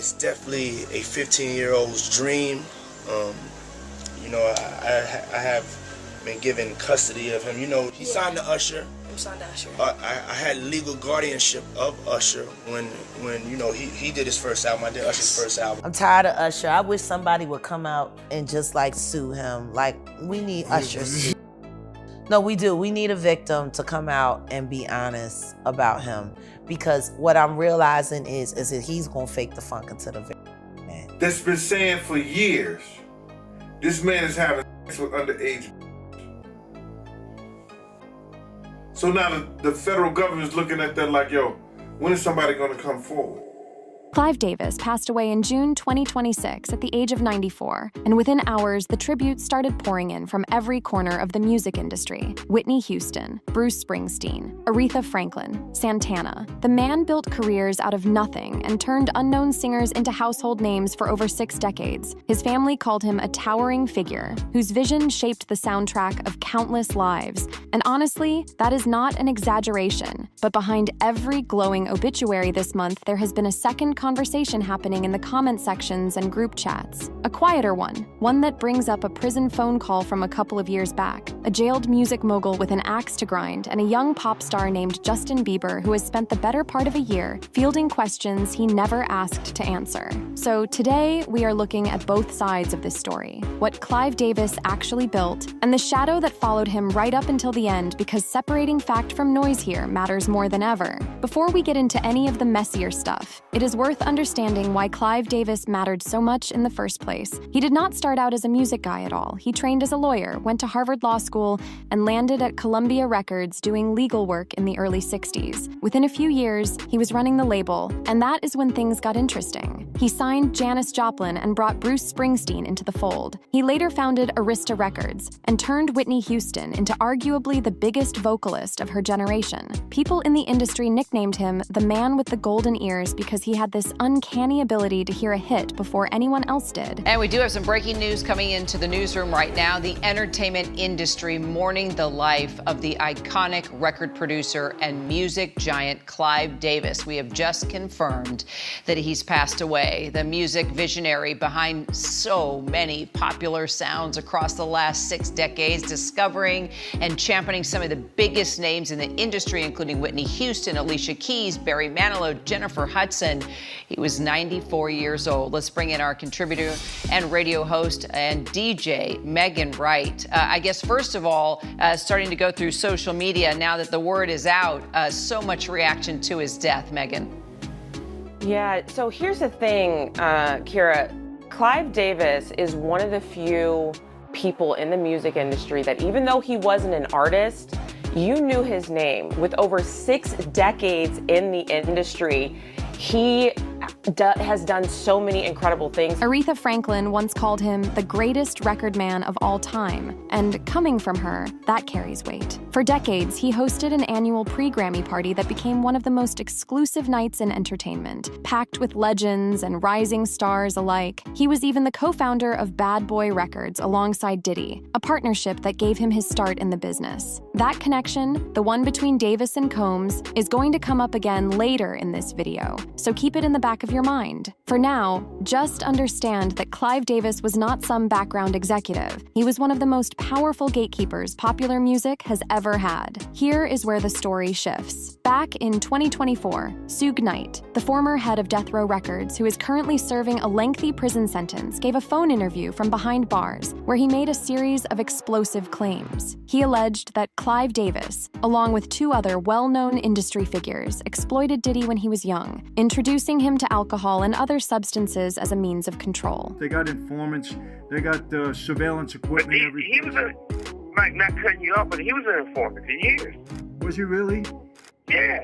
It's definitely a 15-year-old's dream. You know, I have been given custody of him. You know, he signed to Usher. I'm signed to Usher. I had legal guardianship of Usher when you know, he did his first album. I did Usher's first album. I'm tired of Usher. I wish somebody would come out and just like sue him. Like, we need Usher sued. No, we do. We need a victim to come out and be honest about him. Because what I'm realizing is that he's gonna fake the funk into the victim, man. That's been saying for years, this man is having sex with underage. So now the federal government is looking at that like, yo, when is somebody gonna come forward? Clive Davis passed away in June 2026 at the age of 94, and within hours, the tributes started pouring in from every corner of the music industry. Whitney Houston, Bruce Springsteen, Aretha Franklin, Santana. The man built careers out of nothing and turned unknown singers into household names for over 6 decades. His family called him a towering figure, whose vision shaped the soundtrack of countless lives. And honestly, that is not an exaggeration. But behind every glowing obituary this month, there has been a second conversation happening in the comment sections and group chats. A quieter one that brings up a prison phone call from a couple of years back, a jailed music mogul with an axe to grind, and a young pop star named Justin Bieber who has spent the better part of a year fielding questions he never asked to answer. So today, we are looking at both sides of this story, what Clive Davis actually built, and the shadow that followed him right up until the end, because separating fact from noise here matters more than ever. Before we get into any of the messier stuff, it is worth understanding why Clive Davis mattered so much in the first place. He did not start out as a music guy at all. He trained as a lawyer, went to Harvard Law School, and landed at Columbia Records doing legal work in the early 60s. Within a few years, he was running the label, and that is when things got interesting. He signed Janis Joplin and brought Bruce Springsteen into the fold. He later founded Arista Records and turned Whitney Houston into arguably the biggest vocalist of her generation. People in the industry nicknamed him the man with the golden ears because he had this uncanny ability to hear a hit before anyone else did. And we do have some breaking news coming into the newsroom right now. The entertainment industry mourning the life of the iconic record producer and music giant Clive Davis. We have just confirmed that he's passed away. The music visionary behind so many popular sounds across the last 6 decades, discovering and championing some of the biggest names in the industry, including Whitney Houston, Alicia Keys, Barry Manilow, Jennifer Hudson. He was 94 years old. Let's bring in our contributor and radio host and DJ, Megan Wright. I guess, first of all, starting to go through social media now that the word is out, so much reaction to his death, Megan. Yeah, so here's the thing, Kira. Clive Davis is one of the few people in the music industry that, even though he wasn't an artist, you knew his name. With over 6 decades in the industry, he has done so many incredible things. Aretha Franklin once called him the greatest record man of all time, and coming from her, that carries weight. For decades, he hosted an annual pre-Grammy party that became one of the most exclusive nights in entertainment, packed with legends and rising stars alike. He was even the co-founder of Bad Boy Records alongside Diddy, a partnership that gave him his start in the business. That connection, the one between Davis and Combs, is going to come up again later in this video, so keep it in the back of your mind. For now, just understand that Clive Davis was not some background executive. He was one of the most powerful gatekeepers popular music has ever had. Here is where the story shifts. Back in 2024, Suge Knight, the former head of Death Row Records, who is currently serving a lengthy prison sentence, gave a phone interview from behind bars where he made a series of explosive claims. He alleged that Clive Davis, along with 2 other well-known industry figures, exploited Diddy when he was young, introducing him to alcohol and other substances as a means of control. They got informants, they got surveillance equipment. He was not cutting you off, but he was an informant for years. Was he really? Yeah.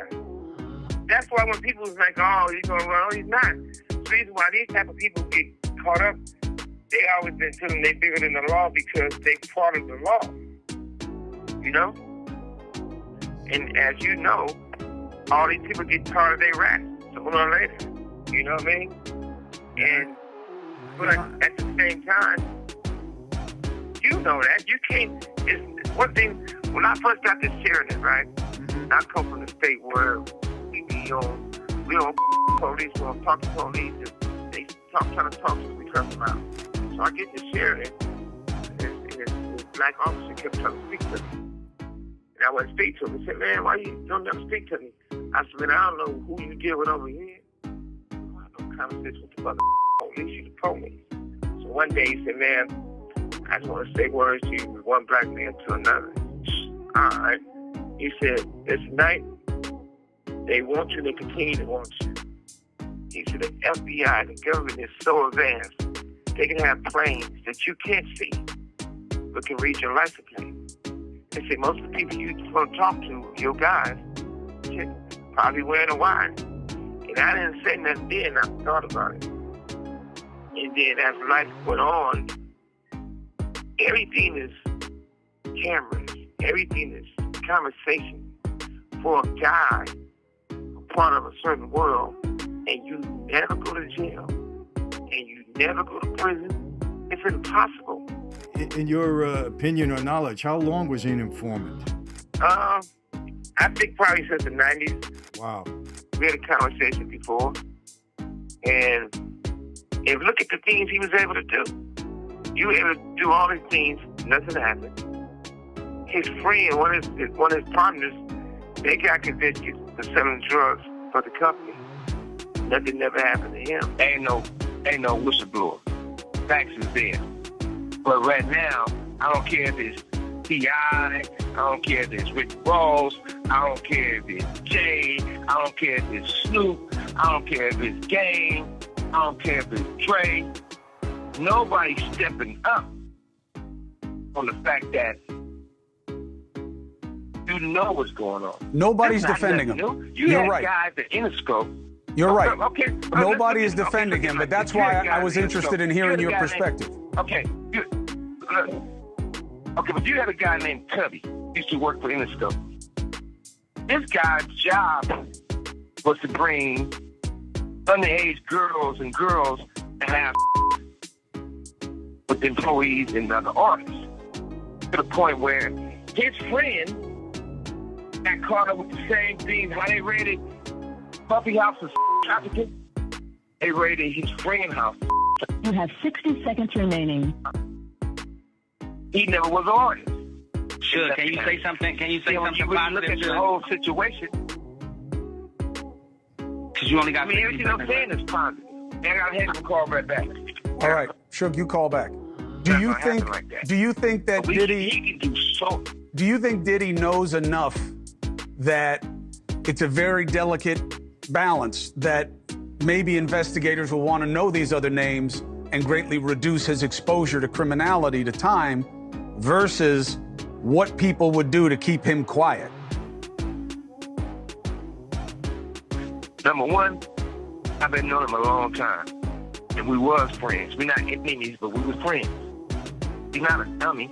That's why when people was like, oh, he's going to run, oh, he's not. The reason why these type of people get caught up, they always been telling they bigger than the law because they part of the law. You know? And as you know, all these people get tired of their rats sooner or later. You know what I mean? And but at the same time, you know that. You can't, it's one thing, when I first got this tyranny, right? I come from the state where we don't police, we don't talk to police, and trying to talk to him. We cussed him out. So I get to sheriff, and his black officer kept trying to speak to me. And I went to speak to him. He said, man, why you don't never speak to me? I said, man, I don't know who you deal with over here. I don't have no conversation with the mother police, you the police. So one day he said, man, I just want to say words to you with one black man to another. All right. He said, this night, they want you, they continue to want you. He said, the FBI, the government is so advanced, they can have planes that you can't see, but can read your license plate. They say most of the people you want to talk to, your guys, probably wearing a wire. And I didn't say nothing then, I thought about it. And then as life went on, everything is cameras, everything is conversation for a guy, a part of a certain world, and you never go to jail, and you never go to prison. It's impossible. In your opinion or knowledge, how long was he an informant? I think probably since the 90s. Wow. We had a conversation before, and if look at the things he was able to do. You were able to do all these things, nothing happened. His friend, one of his partners, they got convicted for selling drugs for the company. Nothing never happened to him. Ain't no whistleblower. Facts is there. But right now, I don't care if it's T.I., I don't care if it's Rick Ross, I don't care if it's Jay, I don't care if it's Snoop, I don't care if it's Game, I don't care if it's Dre. Nobody's stepping up on the fact that you know what's going on. Nobody's defending him. You're right. Guys at Interscope. You're right. Okay. Nobody is defending him, but that's why I was interested in hearing your perspective. Okay. Okay, but you had a guy named Tubby. He used to work for Interscope. This guy's job was to bring underage girls and girls and have with employees and other artists. To the point where his friend got caught up with the same thing. How they raided Puffy House for trafficking, they raided his friend house. You have 60 seconds remaining. He never was an artist. Sure, can you say something? Can you say something positive? Look at the whole situation. Because you only got. Everything I'm saying is positive. And I got to have him call right back. All right, Suge, you call back. Do you think that Diddy? He can do so. Do you think Diddy knows enough that it's a very delicate balance that maybe investigators will want to know these other names and greatly reduce his exposure to criminality to time versus what people would do to keep him quiet? Number one, I've been knowing him a long time. And we was friends. We're not enemies, but we were friends. He's not a dummy.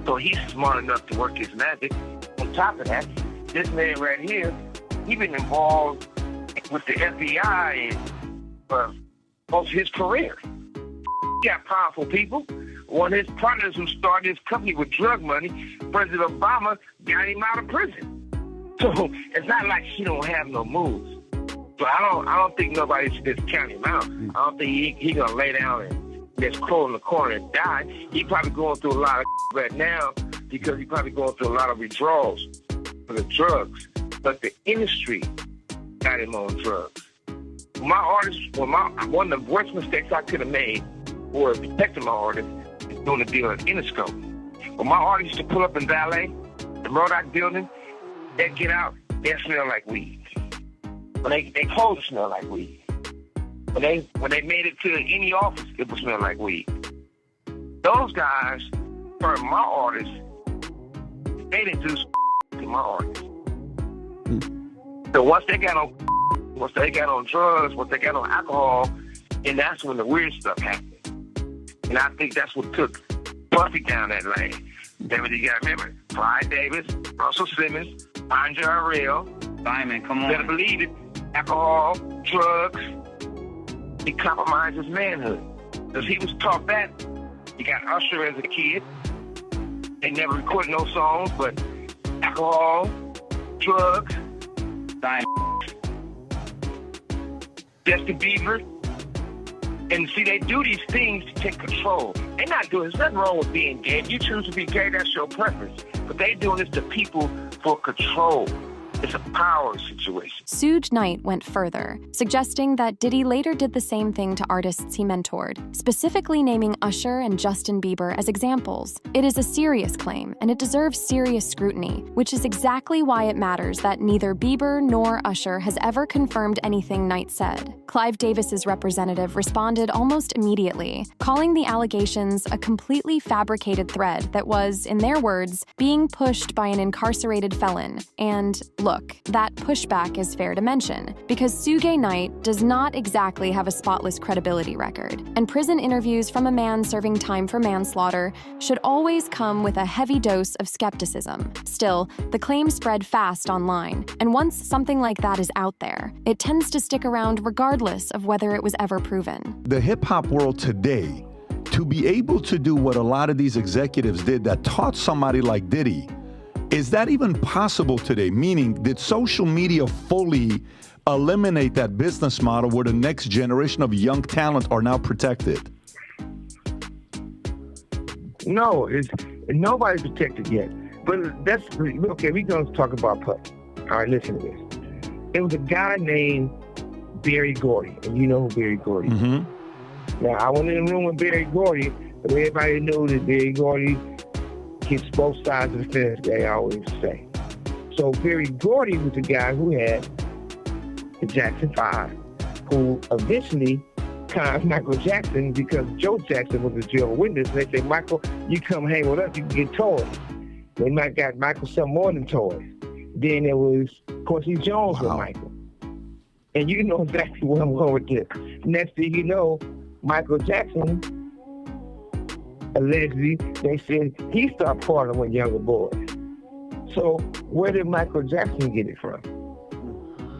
So he's smart enough to work his magic. On top of that, this man right here, he been involved with the FBI and most of his career. He got powerful people. One of his partners who started his company with drug money, President Obama, got him out of prison. So it's not like he don't have no moves. So I don't think nobody's just counting him out. I don't think he gonna lay down and just crawl in the corner and die. He probably going through a lot of right now because he probably going through a lot of withdrawals for the drugs. But the industry got him on drugs. My artist, one of the worst mistakes I could have made was protecting my artist is doing a deal at Interscope. When my artists used to pull up in valet, the Murdoch building, they'd get out, they'd smell like weed. When they clothes smell like weed. When they made it to any office, it would smell like weed. Those guys, for my artists, they didn't do to my artists. So once they got on drugs, once they got on alcohol, and that's when the weird stuff happened. And I think that's what took Puffy down that lane. Then you got to remember, Clive Davis, Russell Simmons, Andre Harrell. Simon, come on. Better believe it. Alcohol, drugs. He compromised his manhood. Because he was taught that. He got Usher as a kid. They never recorded no songs, but alcohol, drugs. Simon. Justin Bieber. And see, they do these things to take control. They're not doing, there's nothing wrong with being gay. If you choose to be gay, that's your preference. But they doing this to people for control. It's a power situation. Suge Knight went further, suggesting that Diddy later did the same thing to artists he mentored, specifically naming Usher and Justin Bieber as examples. It is a serious claim, and it deserves serious scrutiny, which is exactly why it matters that neither Bieber nor Usher has ever confirmed anything Knight said. Clive Davis's representative responded almost immediately, calling the allegations a completely fabricated thread that was, in their words, being pushed by an incarcerated felon. And look, that pushback is fair to mention, because Suge Knight does not exactly have a spotless credibility record, and prison interviews from a man serving time for manslaughter should always come with a heavy dose of skepticism. Still, the claim spread fast online, and once something like that is out there, it tends to stick around regardless of whether it was ever proven. The hip-hop world today, to be able to do what a lot of these executives did that taught somebody like Diddy, is that even possible today? Meaning, did social media fully eliminate that business model where the next generation of young talent are now protected? No, nobody's protected yet. But that's, okay, we're going to talk about Puff. All right, listen to this. There was a guy named Berry Gordy, and you know who Berry Gordy is. Mm-hmm. Now, I went in the room with Berry Gordy, but everybody knows that Berry Gordy hits both sides of the fence, they always say. So Berry Gordy was the guy who had the Jackson 5, who eventually conned Michael Jackson because Joe Jackson was a Jehovah's Witness. And they say, Michael, you come hang with us, you can get toys. They might got Michael some more than toys. Then there was Quincy Jones with Michael. And you know exactly where I'm going with this. Next thing you know, Michael Jackson, allegedly, they said he started partying with younger boys. So where did Michael Jackson get it from?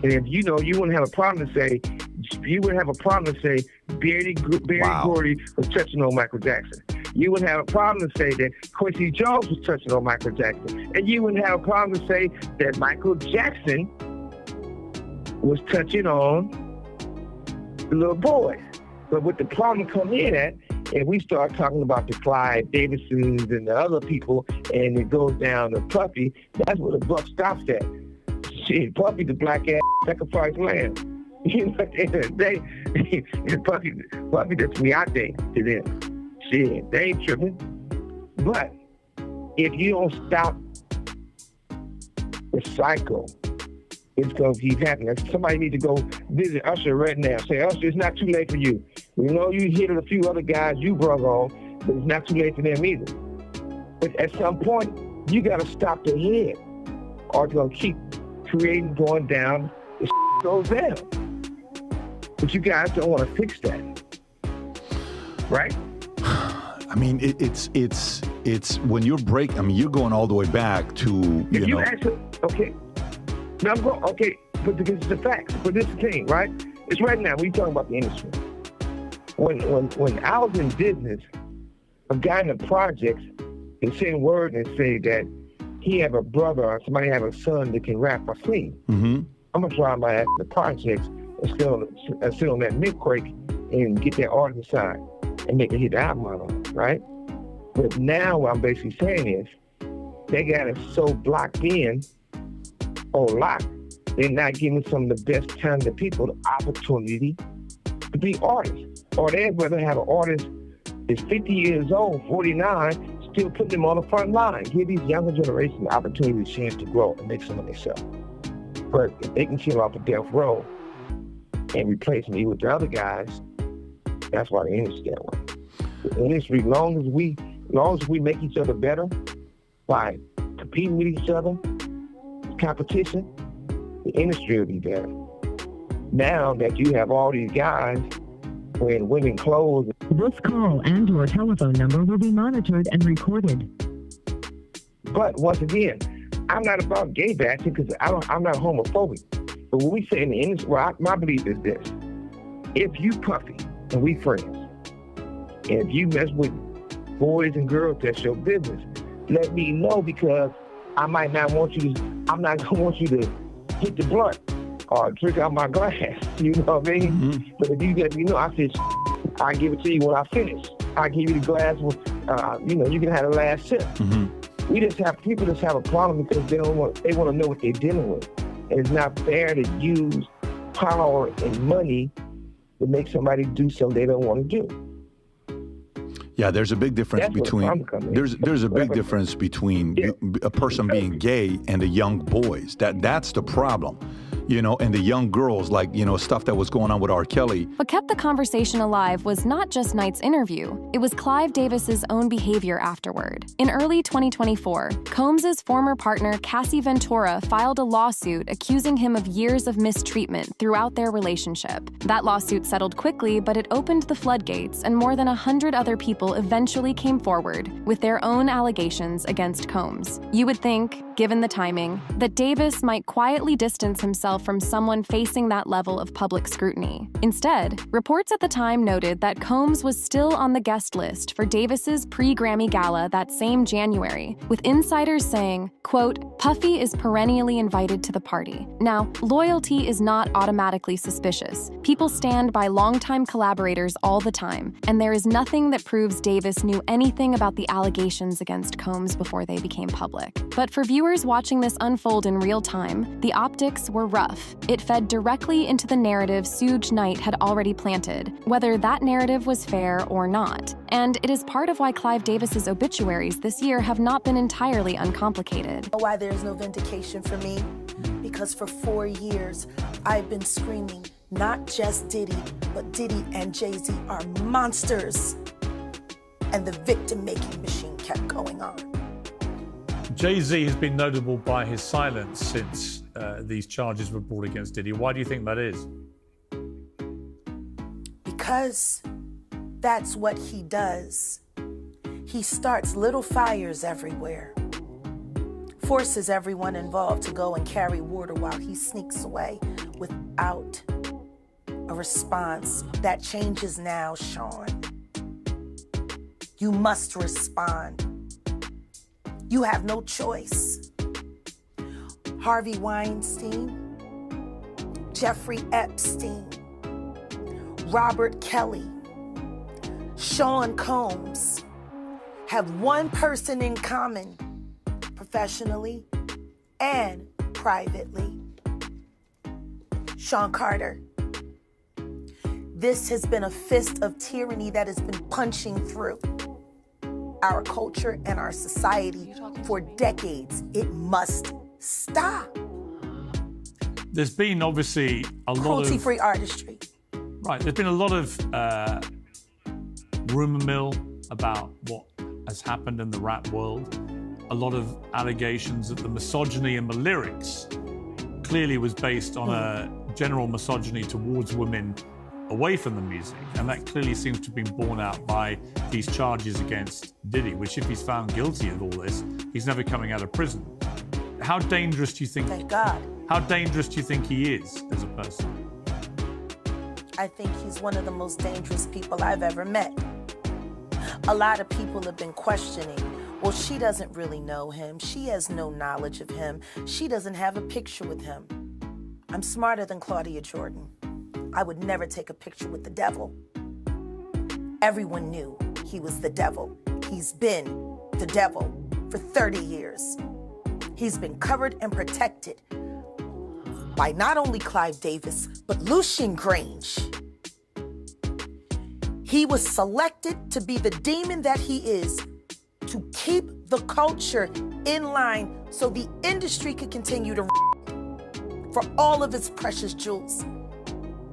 And if you know, you wouldn't have a problem to say, Berry Gordy was touching on Michael Jackson. You wouldn't have a problem to say that Quincy Jones was touching on Michael Jackson. And you wouldn't have a problem to say that Michael Jackson was touching on the little boys. But what the problem come in at, and we start talking about the Clive Davisons and the other people, and it goes down to Puffy, that's where the buck stops at. Shit, Puffy the black ass sacrifice lamb. You know, at the end of the day, Puffy the Smiate to them. Shit, they ain't tripping. But if you don't stop the cycle, it's going to keep happening. Somebody needs to go visit Usher right now. Say, Usher, it's not too late for you. We know you hit a few other guys you brought on, but it's not too late for them either. But at some point, you got to stop the head, or it's going to keep creating, going down, the goes down. But you guys don't want to fix that, right? I mean, it's when you're you're going all the way back to, if you actually, okay. Now I'm going, okay, but because it's the facts. But this is the thing, right? It's right now. We talking about the industry. When I was in business, a guy in the projects can send word and say that he have a brother or somebody have a son that can rap or sing. Mm-hmm. I'm gonna try my ass in the projects and sit on that milk crate and get that artist signed and make a hit album out of it, right? But now what I'm basically saying is they got it so blocked in on lock, they're not giving some of the best talented people the opportunity to be artists. Or they'd rather have an artist that's 50 years old, 49, still putting them on the front line. Give these younger generations the opportunity, the chance to grow and make some of themselves. But if they can chill off the death row and replace me with the other guys, that's why the industry that way. The industry, as long as we make each other better by competing with each other, competition, the industry will be better. Now that you have all these guys wearing women clothes. This call and/or telephone number will be monitored and recorded. But once again, I'm not about gay bashing because I'm not homophobic. But when we say in the industry, my belief is this: if you Puffy and we friends, and if you mess with boys and girls, that's your business. Let me know, because I might not want you to. I'm not gonna want you to hit the blunt or drink out my glass. You know what I mean? Mm-hmm. But if you let me know, I said, I'll give it to you when I finish. I'll give you the glass with, you can have the last sip. Mm-hmm. People just have a problem because they want to know what they're dealing with. And it's not fair to use power and money to make somebody do something they don't want to do. Yeah, there's a big difference between there's a big difference between a person being gay and the young boys. That's the problem. And the young girls, stuff that was going on with R. Kelly. What kept the conversation alive was not just Knight's interview. It was Clive Davis's own behavior afterward. In early 2024, Combs's former partner, Cassie Ventura, filed a lawsuit accusing him of years of mistreatment throughout their relationship. That lawsuit settled quickly, but it opened the floodgates, and more than 100 other people eventually came forward with their own allegations against Combs. You would think, given the timing, that Davis might quietly distance himself from someone facing that level of public scrutiny. Instead, reports at the time noted that Combs was still on the guest list for Davis's pre-Grammy Gala that same January, with insiders saying, quote, "Puffy is perennially invited to the party." Now, loyalty is not automatically suspicious. People stand by longtime collaborators all the time, and there is nothing that proves Davis knew anything about the allegations against Combs before they became public. But for viewers watching this unfold in real time, the optics were rough. It fed directly into the narrative Suge Knight had already planted, whether that narrative was fair or not. And it is part of why Clive Davis's obituaries this year have not been entirely uncomplicated. Why there's no vindication for me? Because for 4 years, I've been screaming, not just Diddy, but Diddy and Jay-Z are monsters. And the victim-making machine kept going on. Jay-Z has been notable by his silence since these charges were brought against Diddy. Why do you think that is? Because that's what he does. He starts little fires everywhere, forces everyone involved to go and carry water while he sneaks away without a response. That changes now, Sean. You must respond. You have no choice. Harvey Weinstein, Jeffrey Epstein, Robert Kelly, Sean Combs have one person in common, professionally and privately. Sean Carter. This has been a fist of tyranny that has been punching through our culture and our society for decades. It must stop. There's been obviously a lot of cruelty-free artistry. Right, there's been a lot of rumor mill about what has happened in the rap world. A lot of allegations that the misogyny in the lyrics clearly was based on a general misogyny towards women away from the music, and that clearly seems to have been borne out by these charges against Diddy, which if he's found guilty of all this, he's never coming out of prison. How dangerous do you think? Thank God. How dangerous do you think he is as a person? I think he's one of the most dangerous people I've ever met. A lot of people have been questioning, well, she doesn't really know him. She has no knowledge of him. She doesn't have a picture with him. I'm smarter than Claudia Jordan. I would never take a picture with the devil. Everyone knew he was the devil. He's been the devil for 30 years. He's been covered and protected by not only Clive Davis, but Lucian Grange. He was selected to be the demon that he is, to keep the culture in line so the industry could continue to for all of its precious jewels.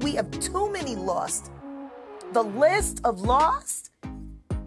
We have too many lost. The list of lost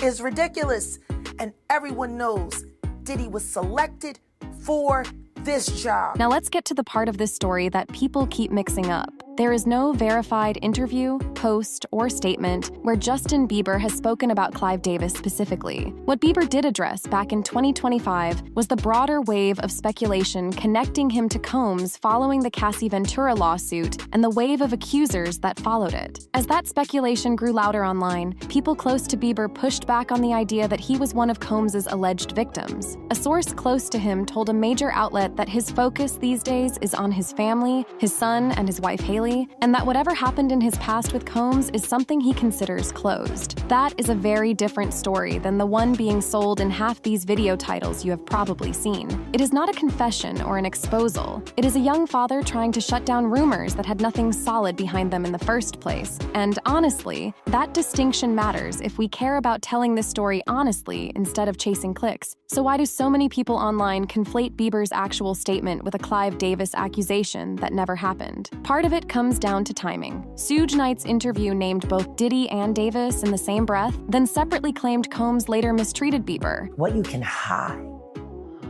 is ridiculous, and everyone knows Diddy was selected for this job. Now let's get to the part of this story that people keep mixing up. There is no verified interview, post, or statement where Justin Bieber has spoken about Clive Davis specifically. What Bieber did address back in 2025 was the broader wave of speculation connecting him to Combs following the Cassie Ventura lawsuit and the wave of accusers that followed it. As that speculation grew louder online, people close to Bieber pushed back on the idea that he was one of Combs's alleged victims. A source close to him told a major outlet that his focus these days is on his family, his son, and his wife Haley. daily, and that whatever happened in his past with Combs is something he considers closed. That is a very different story than the one being sold in half these video titles you have probably seen. It is not a confession or an exposal. It is a young father trying to shut down rumors that had nothing solid behind them in the first place. And honestly, that distinction matters if we care about telling this story honestly instead of chasing clicks. So why do so many people online conflate Bieber's actual statement with a Clive Davis accusation that never happened? Part of it comes down to timing. Suge Knight's interview named both Diddy and Davis in the same breath, then separately claimed Combs later mistreated Bieber. What you can hide,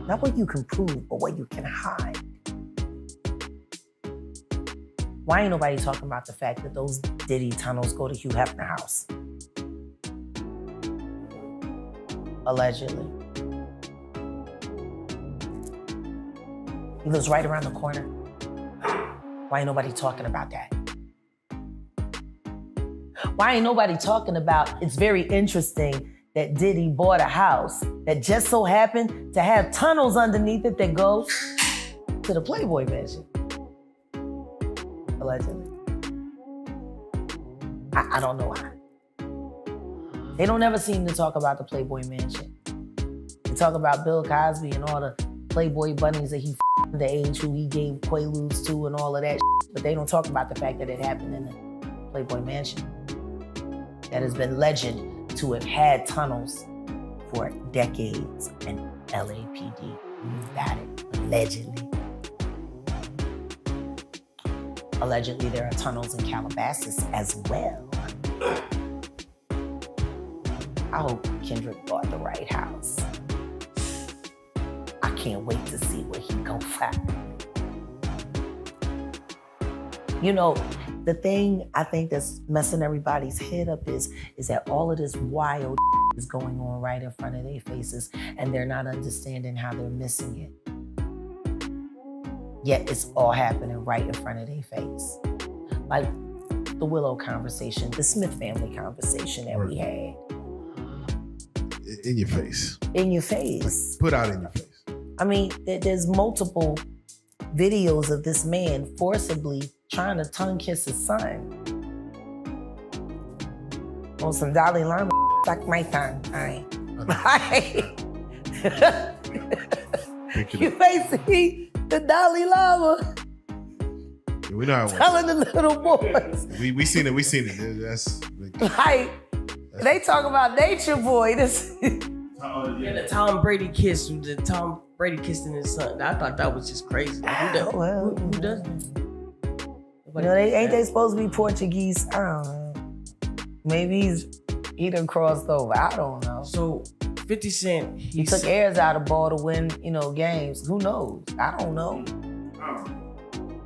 not what you can prove, but what you can hide. Why ain't nobody talking about the fact that those Diddy tunnels go to Hugh Hefner's house? Allegedly. He lives right around the corner. Why ain't nobody talking about that? Why ain't nobody talking about, it's very interesting that Diddy bought a house that just so happened to have tunnels underneath it that go to the Playboy Mansion. Allegedly. I don't know why. They don't ever seem to talk about the Playboy Mansion. They talk about Bill Cosby and all the Playboy bunnies that he underage, who he gave quaaludes to and all of that but they don't talk about the fact that it happened in the Playboy Mansion. That has been legend to have had tunnels for decades, and LAPD, you got it, allegedly. Allegedly, there are tunnels in Calabasas as well. I hope Kendrick bought the right house. I can't wait to see what he gon' find. You know, the thing I think that's messing everybody's head up is that all of this wild is going on right in front of their faces, and they're not understanding how they're missing it. Yet it's all happening right in front of their face. Like the Willow conversation, the Smith family conversation that we had. In your face. In your face. Put out in your face. I mean, there's multiple videos of this man forcibly trying to tongue kiss his son. On some Dalai Lama, suck my tongue. You basically the Dalai Lama. We know how telling the little boys. We seen it. That's like they talk about Nature Boy. This. Yeah, the Tom Brady kiss. The Tom Brady kissing his son. I thought that was just crazy. Like, who does that? You know, they supposed to be Portuguese? I don't know. Maybe he done crossed over. I don't know. So 50 Cent, he took airs out of ball to win, games. Who knows? I don't know.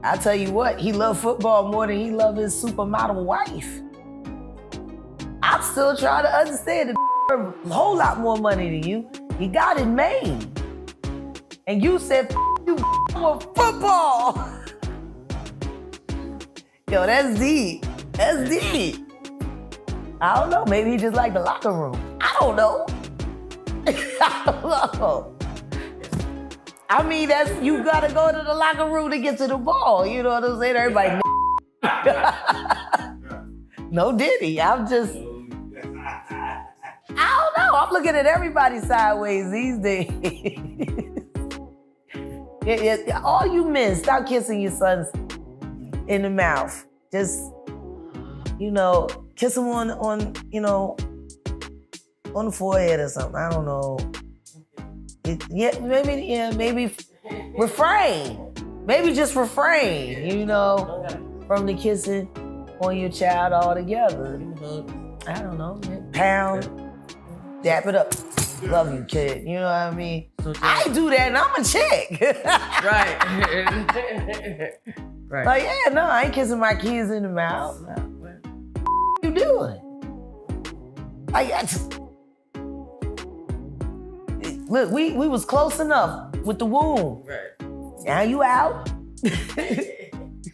I tell you what, he loved football more than he loved his supermodel wife. I'm still trying to understand it. A whole lot more money than you. He got it made. And you said, you with football. Yo, that's deep. That's deep. I don't know. Maybe he just liked the locker room. I don't know. I don't know. I mean, you gotta go to the locker room to get to the ball. You know what I'm saying? Everybody. No Diddy. I'm just. I don't know. I'm looking at everybody sideways these days. Yeah, all you men, stop kissing your sons in the mouth. Just, kiss them on the forehead or something. I don't know. Maybe refrain. Maybe just refrain, from the kissing on your child altogether. I don't know. Pound, dap it up. Love you, kid. You know what I mean? I do that and I'm a chick. Right. Like, I ain't kissing my kids in the mouth. What you doing? Look, we was close enough with the womb. Right. Now you out.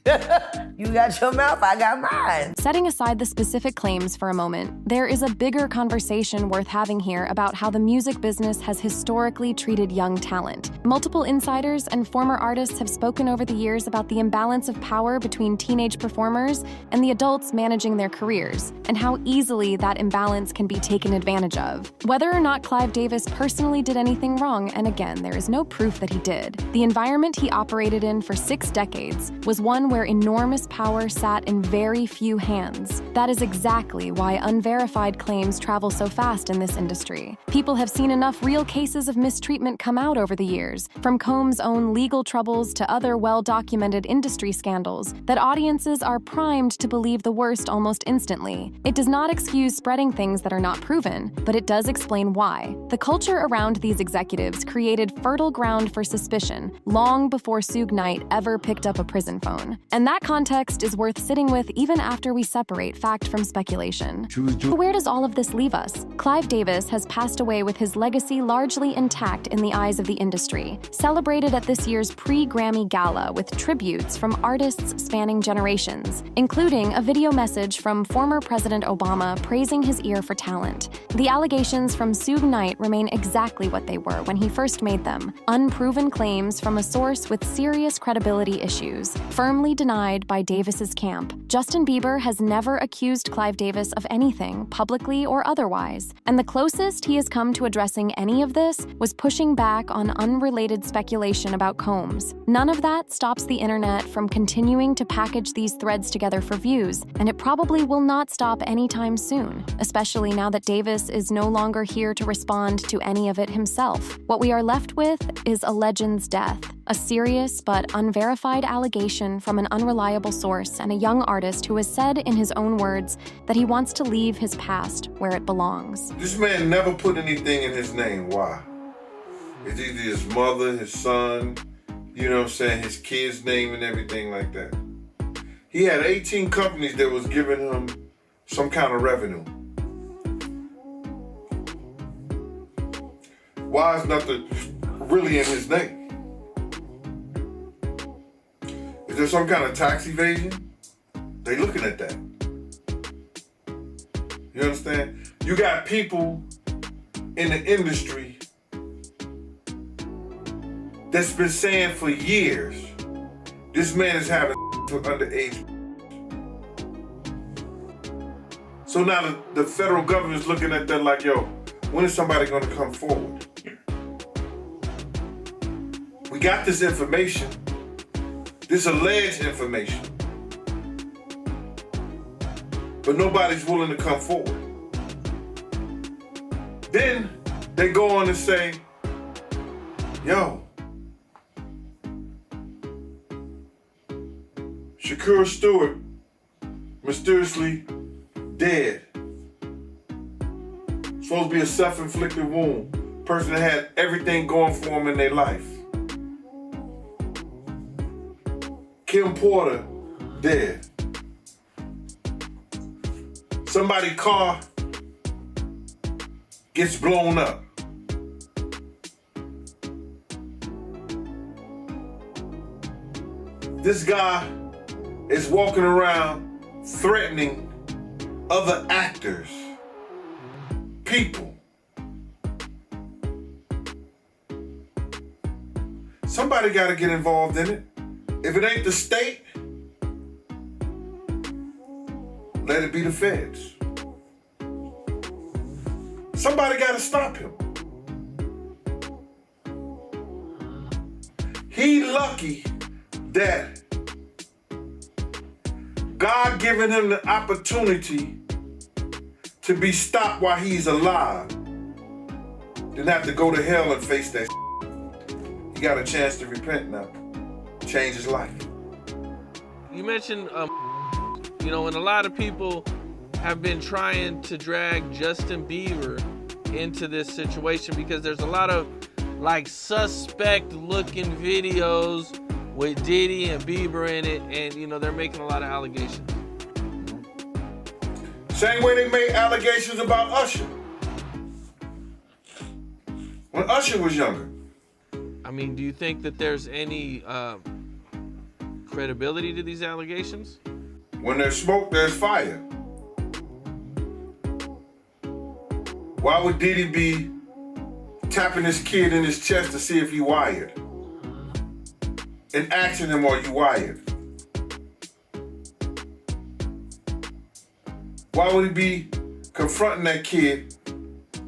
You got your mouth, I got mine. Setting aside the specific claims for a moment, there is a bigger conversation worth having here about how the music business has historically treated young talent. Multiple insiders and former artists have spoken over the years about the imbalance of power between teenage performers and the adults managing their careers, and how easily that imbalance can be taken advantage of. Whether or not Clive Davis personally did anything wrong, and again, there is no proof that he did, the environment he operated in for 6 decades was one where enormous power sat in very few hands. That is exactly why unverified claims travel so fast in this industry. People have seen enough real cases of mistreatment come out over the years, from Combs' own legal troubles to other well-documented industry scandals, that audiences are primed to believe the worst almost instantly. It does not excuse spreading things that are not proven, but it does explain why. The culture around these executives created fertile ground for suspicion long before Suge Knight ever picked up a prison phone. And that context is worth sitting with even after we separate fact from speculation. But where does all of this leave us? Clive Davis has passed away with his legacy largely intact in the eyes of the industry, celebrated at this year's pre-Grammy Gala with tributes from artists spanning generations, including a video message from former President Obama praising his ear for talent. The allegations from Suge Knight remain exactly what they were when he first made them, unproven claims from a source with serious credibility issues, firmly denied by Davis's camp. Justin Bieber has never accused Clive Davis of anything, publicly or otherwise, and the closest he has come to addressing any of this was pushing back on unrelated speculation about Combs. None of that stops the internet from continuing to package these threads together for views, and it probably will not stop anytime soon, especially now that Davis is no longer here to respond to any of it himself. What we are left with is a legend's death, a serious but unverified allegation from an unreliable source and a young artist who has said in his own words that he wants to leave his past where it belongs. This man never put anything in his name. Why? It's either his mother, his son, you know what I'm saying, his kid's name and everything like that. He had 18 companies that was giving him some kind of revenue. Why is nothing really in his name? Is there some kind of tax evasion? They looking at that. You understand? You got people in the industry that's been saying for years, this man is having with underage. So now the federal government is looking at that like, yo, when is somebody gonna come forward? We got this information, this alleged information, but nobody's willing to come forward. Then they go on to say, yo, Shakur Stewart mysteriously dead. Supposed to be a self-inflicted wound. Person that had everything going for him in their life. Kim Porter dead. Somebody's car gets blown up. This guy is walking around threatening other actors, people. Somebody got to get involved in it. If it ain't the state, let it be the feds. Somebody got to stop him. He lucky that God given him the opportunity to be stopped while he's alive. Didn't have to go to hell and face that. He got a chance to repent now. Change his life. You mentioned, you know, and a lot of people have been trying to drag Justin Bieber into this situation because there's a lot of like suspect looking videos with Diddy and Bieber in it, and you know, they're making a lot of allegations. Same way they made allegations about Usher. When Usher was younger. I mean, do you think that there's any credibility to these allegations? When there's smoke, there's fire. Why would Diddy be tapping his kid in his chest to see if he wired? And asking him, are you wired? Why would he be confronting that kid?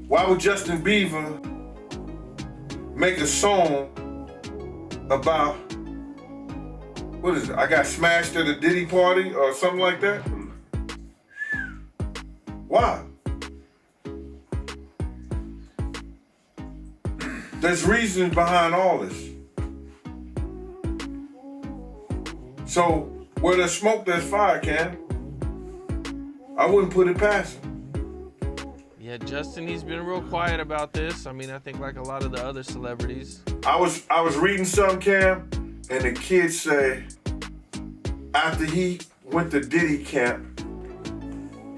Why would Justin Bieber make a song about, what is it? I got smashed at a Diddy party or something like that? Why? There's reasons behind all this. So where there's smoke, there's fire, Cam. I wouldn't put it past him. Yeah, Justin, he's been real quiet about this. I mean, I think like a lot of the other celebrities. I was reading some, Cam, and the kids say after he went to Diddy camp,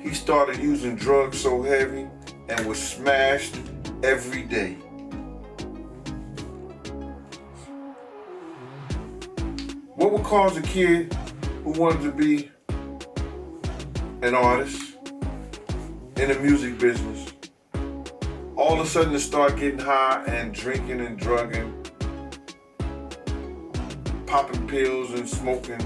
he started using drugs so heavy and was smashed every day. What would cause a kid who wanted to be an artist in the music business all of a sudden to start getting high and drinking and drugging, popping pills and smoking?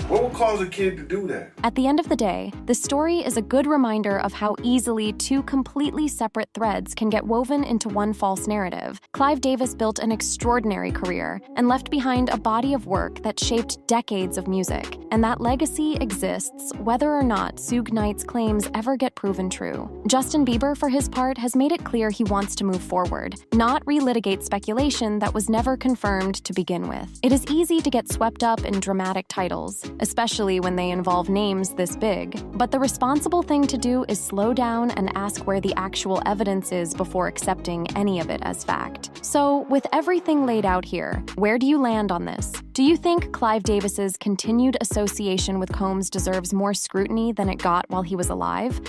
What would cause a kid to do that? At the end of the day, the story is a good reminder of how easily two completely separate threads can get woven into one false narrative. Clive Davis built an extraordinary career and left behind a body of work that shaped decades of music. And that legacy exists whether or not Suge Knight's claims ever get proven true. Justin Bieber, for his part, has made it clear he wants to move forward, not relitigate speculation that was never confirmed to begin with. It is easy to get swept up in dramatic titles, especially when they involve names this big. But the responsible thing to do is slow down and ask where the actual evidence is before accepting any of it as fact. So, with everything laid out here, where do you land on this? Do you think Clive Davis's continued association with Combs deserves more scrutiny than it got while he was alive?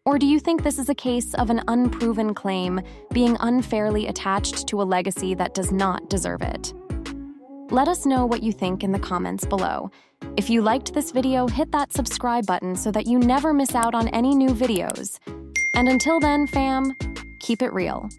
Or do you think this is a case of an unproven claim being unfairly attached to a legacy that does not deserve it? Let us know what you think in the comments below. If you liked this video, hit that subscribe button so that you never miss out on any new videos. And until then, fam, keep it real.